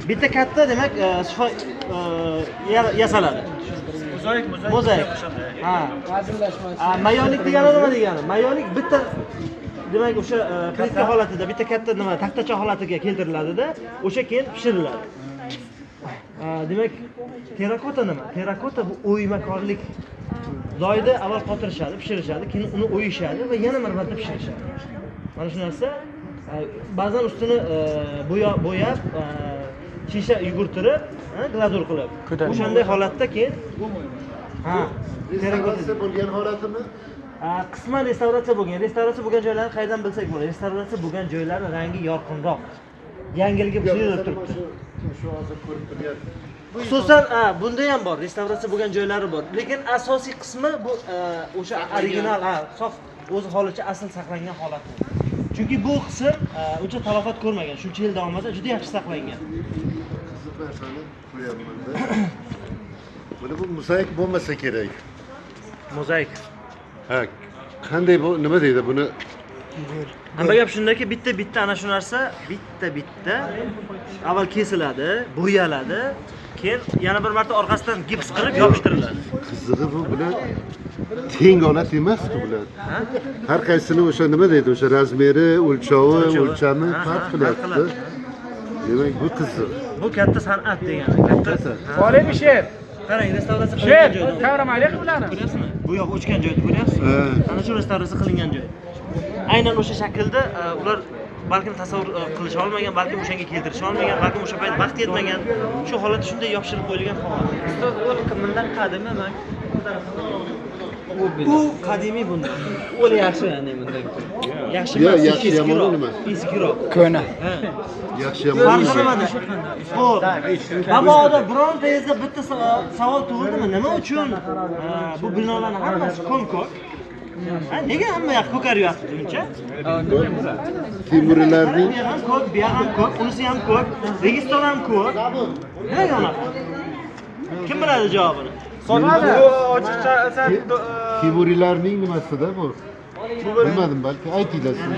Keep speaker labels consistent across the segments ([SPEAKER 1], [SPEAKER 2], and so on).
[SPEAKER 1] Bitta katta demak yasaladi. Mozaik. Ha. Mayonik degani nima degani? Mayonik bitta demak o'sha plitka holatida bitta katta nima taxtacha holatiga keltiriladi-da, o'sha keyin pishiriladi. Demak, terakota nima? Terakota bu o'ymakorlik. Zoyda avval qotirishadi, pishirishadi, keyin uni o'yishadi va yana bir marta pishirishadi. Mana shu narsa ba'zan ustini bo'yab, shisha yugurtirib, glazur qilib. O'shanday holatda keyin
[SPEAKER 2] restavratsiya bo'lgan holatimi?
[SPEAKER 1] Qisman restavratsiya bo'lgan. Restavratsiya bo'lgan joylarni qayerdan bilsak bo'ladi? Restavratsiya bo'lgan joylarning rangi yorqinroq. Yangiligi bo'yilib turibdi.
[SPEAKER 2] Shu hozir ko'rib turyapti.
[SPEAKER 1] Xususan, bunda ham bor, restavratsiya bo'lgan joylari bor. Lekin asosiy qismi bu o'sha original, sof o'z holicha asl saqlangan holati. Chunki bu qism uncha talafot ko'rmagan, shuncha yil davomida juda yaxshi saqlangan.
[SPEAKER 2] Qiziq narsani ko'ryapman-da. Buni bu mozaik bo'lmasa kerak.
[SPEAKER 1] Mozaik.
[SPEAKER 2] Ha, qanday bu nima deydi buni?
[SPEAKER 1] Hamma gap shundaki, bitta ana shu narsa bitta avval kesiladi, bo'yaladi, keyin yana bir marta orqasidan gips qilib yopishtiriladi.
[SPEAKER 2] Qizig'i bu bilan teng holat emas-ku bular. Har qaysini o'sha nima deydi, o'sha razmeri, o'lchami farq qilyapti. Demak, bu qiziq.
[SPEAKER 1] Bu katta san'at degani, katta.
[SPEAKER 3] Olaymi she'r.
[SPEAKER 1] Qarang, restavratsiya qilingan joyda.
[SPEAKER 3] Kameramaylik bularni.
[SPEAKER 1] Ko'ryapsizmi? Bu yoq o'chgan joyni ko'ryapsizmi? Ana shu restavratsiya qilingan joy. Aynan o'sha shaklda ular balkim tasavvur qilisha olmagan, balkim o'shanga keltirisha olmagan, balkim o'sha payt vaqt yetmagan. Shu holatda shunday yopishtirib qo'yilgan holat. Ustoz, bundan qadimi men u qadimiy bunda. O'li yaxshi, ya'ni bundan. Yaxshi emas,
[SPEAKER 2] yaxshi yomon nima?
[SPEAKER 1] Eskiroq.
[SPEAKER 3] Ko'na.
[SPEAKER 2] Yaxshi yomon.
[SPEAKER 1] Farqi nimada? Xo'p. Mabodo birontangizda bitta savol tug'ildimi? Nima uchun bu binolarning hammasi ko'm-ko'k? Nega hamma yoq ko'karyapti buncha?
[SPEAKER 2] Temuriylarning
[SPEAKER 1] Bu ham ko'k, bu ham ko'k, unisi ham ko'k, Registon ham ko'k. Nimaga unaqa? Kim biladi javobini?
[SPEAKER 3] So'radi. Ochiqcha
[SPEAKER 2] Temuriylarning nimasida bu? Bilmadim, balki aytinglar siz.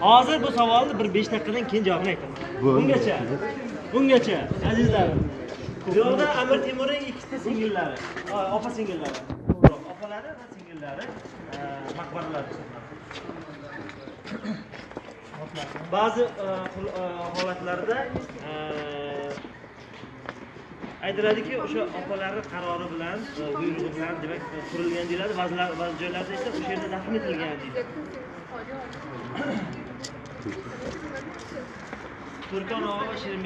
[SPEAKER 1] Hozir bu savolni bir 5 daqiqadan keyin javobini aytaman. Bungacha, azizlarim. Yo'lda Amir Temurning ikkita singillari, opa singillari, opalari va singillari maqbaralarda saqlanadi. Ba'zi holatlarda aytiladiki, o'sha opalarning qarori bilan, buyrug'i bilan demak qurilgan deyiladi. Ba'zi joylarda esa o'sha yerda dafn etilgan deyiladi. Turkon va Shirin